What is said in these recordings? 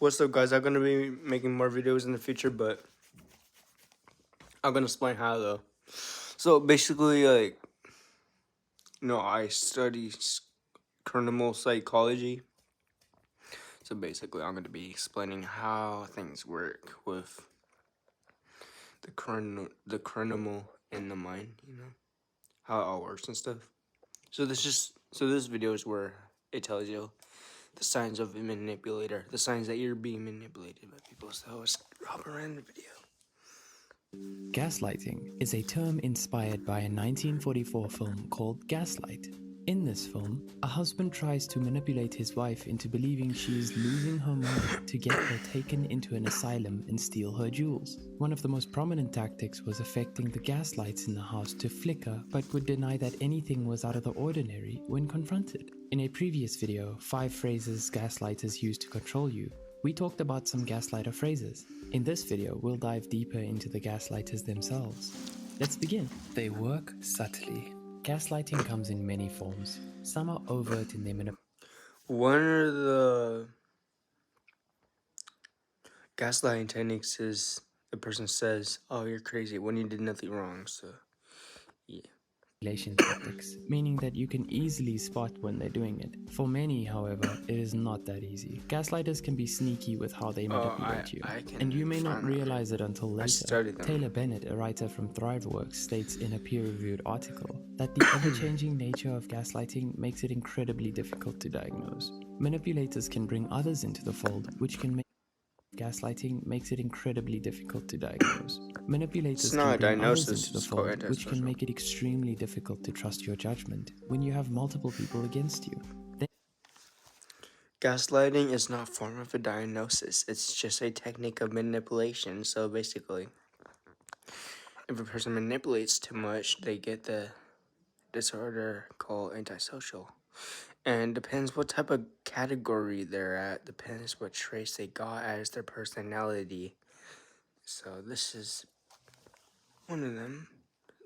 What's up, guys? I'm gonna be making more videos in the future, but I'm gonna explain how though. So basically, I study criminal psychology. So basically, I'm gonna be explaining how things work with the criminal in the mind. How it all works and stuff. So this video is where it tells you the signs of a manipulator, the signs that you're being manipulated by people. So let's hop around the video. Gaslighting is a term inspired by a 1944 film called Gaslight. In this film, a husband tries to manipulate his wife into believing she is losing her mind to get her taken into an asylum and steal her jewels. One of the most prominent tactics was affecting the gas lights in the house to flicker, but would deny that anything was out of the ordinary when confronted. In a previous video, 5 phrases gaslighters use to control you, we talked about some gaslighter phrases. In this video, we'll dive deeper into the gaslighters themselves. Let's begin. They work subtly. Gaslighting comes in many forms. Some are overt in their manipulation. One of the gaslighting techniques is the person says, "Oh, you're crazy," when you did nothing wrong. So, yeah. Tactics, meaning that you can easily spot when they're doing it. For many, however, it is not that easy. Gaslighters can be sneaky with how they manipulate you, and you may not realize it until later. Taylor Bennett, a writer from ThriveWorks, states in a peer-reviewed article that the ever-changing nature of gaslighting makes it incredibly difficult to diagnose. Manipulators can bring others into the fold, which can make gaslighting makes it incredibly difficult to diagnose. Manipulators can bring others into the fold, which can make it extremely difficult to trust your judgment when you have multiple people against you. Gaslighting is not a form of a diagnosis. It's just a technique of manipulation. So basically, if a person manipulates too much, they get the disorder called antisocial. And depends what type of category they're at, depends what traits they got as their personality. So this is one of them,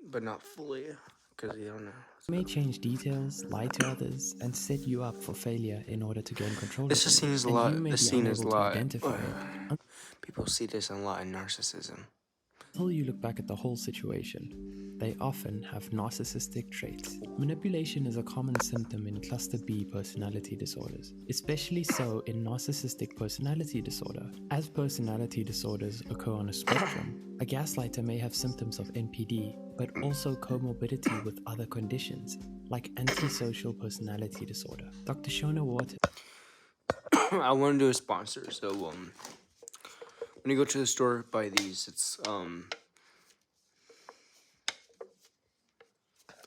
but not fully, because you don't know. They may change details, lie to others, and set you up for failure in order to gain control This of scene them, is a and lot. you may This be scene is a unable to lot. identify it. People see this a lot in narcissism. Until you look back at the whole situation, they often have narcissistic traits. Manipulation is a common symptom in cluster B personality disorders, especially so in narcissistic personality disorder. As personality disorders occur on a spectrum, a gaslighter may have symptoms of NPD, but also comorbidity with other conditions, like antisocial personality disorder. Dr. Shona Waters. I want to do a sponsor, so when you go to the store, buy these.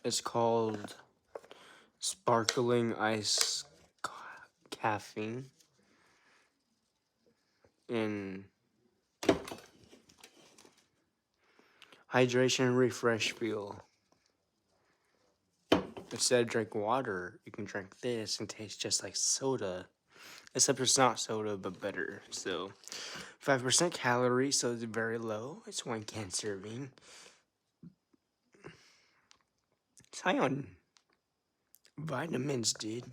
It's called Sparkling Ice Caffeine in Hydration Refresh Fuel. Instead of drink water, you can drink this and taste just like soda. Except it's not soda, but better. So, 5% calories, so it's very low. It's 1 can serving. It's high on vitamins, dude.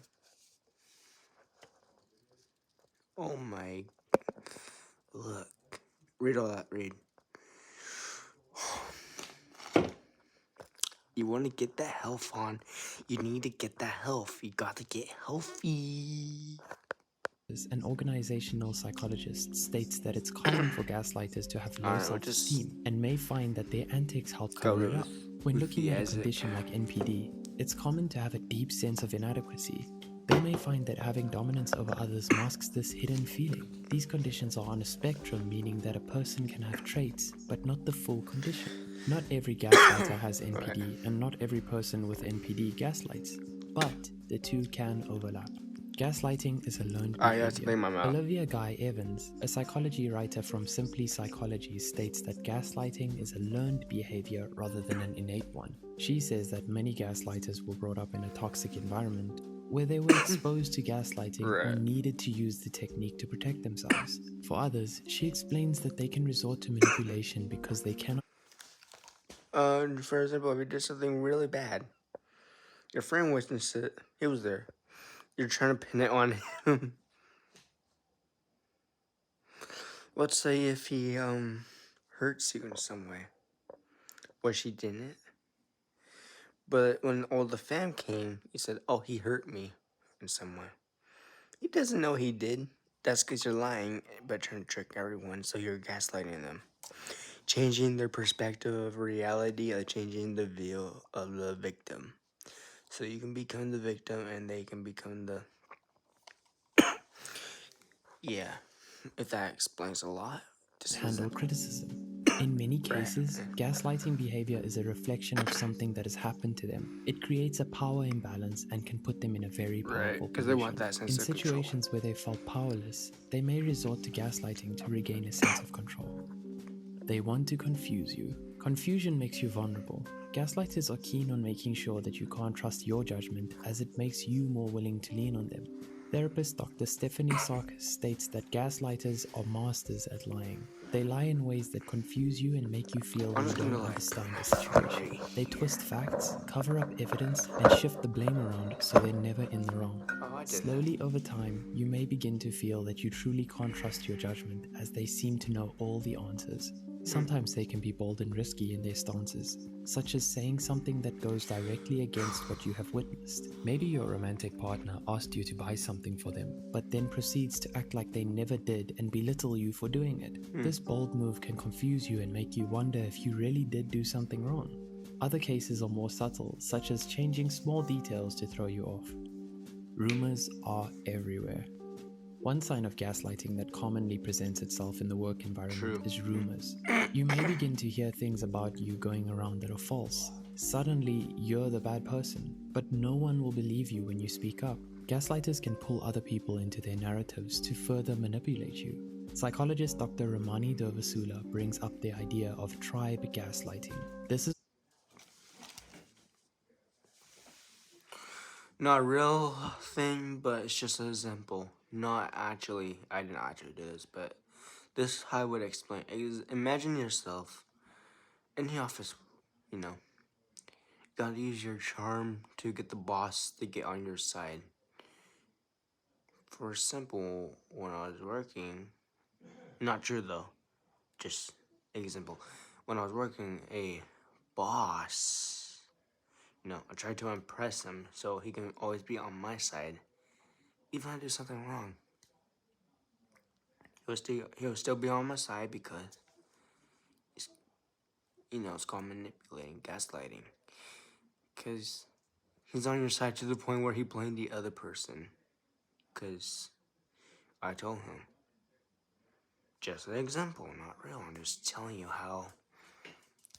Oh my. Look. Read all that, read. You want to get the health on. You need to get the health. You got to get healthy. An organizational psychologist states that it's common for gaslighters to have low self-esteem and may find that their antics help cover it up. When looking at a condition like NPD, it's common to have a deep sense of inadequacy. They may find that having dominance over others masks this hidden feeling. These conditions are on a spectrum, meaning that a person can have traits, but not the full condition. Not every gaslighter has NPD, and not every person with NPD gaslights, but the two can overlap. Gaslighting is a learned behavior. Olivia Guy Evans, a psychology writer from Simply Psychology, states that gaslighting is a learned behavior rather than an innate one. She says that many gaslighters were brought up in a toxic environment where they were exposed to gaslighting or needed to use the technique to protect themselves. For others, she explains that they can resort to manipulation because they cannot. For example, if you did something really bad, your friend witnessed it, he was there. You're trying to pin it on him. Let's say if he hurts you in some way, which he didn't. But when all the fam came, he said, "Oh, he hurt me in some way." He doesn't know he did. That's because you're lying, but trying to trick everyone, so you're gaslighting them. Changing their perspective of reality, or changing the view of the victim. So you can become the victim and they can become the... Yeah, if that explains a lot. Handle criticism. In many cases, gaslighting behavior is a reflection of something that has happened to them. It creates a power imbalance and can put them in a very powerful because position. they want that sense in of control. situations where they felt powerless, they may resort to gaslighting to regain a sense of control. They want to confuse you. Confusion makes you vulnerable. Gaslighters are keen on making sure that you can't trust your judgment, as it makes you more willing to lean on them. Therapist Dr. Stephanie Sarkis states that gaslighters are masters at lying. They lie in ways that confuse you and make you feel you don't understand the situation. They twist facts, cover up evidence, and shift the blame around so they're never in the wrong. Slowly over time, you may begin to feel that you truly can't trust your judgment, as they seem to know all the answers. Sometimes they can be bold and risky in their stances, such as saying something that goes directly against what you have witnessed. Maybe your romantic partner asked you to buy something for them, but then proceeds to act like they never did and belittle you for doing it. This bold move can confuse you and make you wonder if you really did do something wrong. Other cases are more subtle, such as changing small details to throw you off. Rumors are everywhere. One sign of gaslighting that commonly presents itself in the work environment is rumors. You may begin to hear things about you going around that are false. Suddenly, you're the bad person, but no one will believe you when you speak up. Gaslighters can pull other people into their narratives to further manipulate you. Psychologist Dr. Ramani Durvasula brings up the idea of tribe gaslighting. This is not a real thing, but it's just an example. Not actually, I didn't actually do this, but this is how I would explain. Imagine yourself in the office, you know. You gotta use your charm to get the boss to get on your side. For example, when I was working, not true though, just example. When I was working, a boss, you know, I tried to impress him so he can always be on my side. Even if I do something wrong, he'll still be on my side because it's called manipulating, gaslighting. Because he's on your side to the point where he blamed the other person. Because I told him. Just an example, not real. I'm just telling you how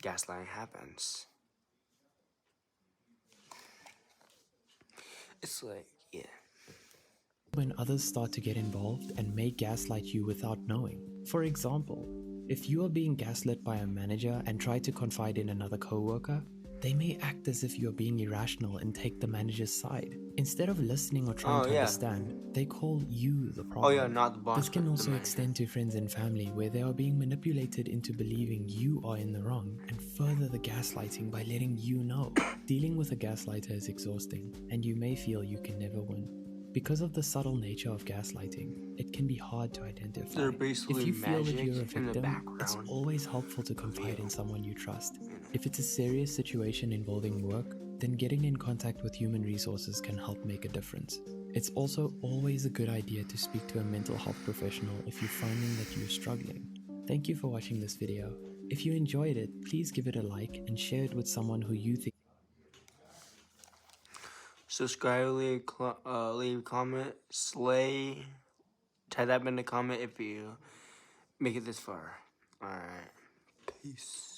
gaslighting happens. It's like, yeah. when others start to get involved and may gaslight you without knowing. For example, if you are being gaslit by a manager and try to confide in another coworker, they may act as if you are being irrational and take the manager's side. Instead of listening or trying to understand, they call you the problem. Not the boss. This can also extend to friends and family, where they are being manipulated into believing you are in the wrong and further the gaslighting by letting you know. Dealing with a gaslighter is exhausting, and you may feel you can never win. Because of the subtle nature of gaslighting, it can be hard to identify. If you feel that you're a victim, it's always helpful to confide in someone you trust. If it's a serious situation involving work, then getting in contact with human resources can help make a difference. It's also always a good idea to speak to a mental health professional if you're finding that you're struggling. Thank you for watching this video. If you enjoyed it, please give it a like and share it with someone who you think. Subscribe, leave a comment, slay. Type that in the comment if you make it this far. Alright. Peace.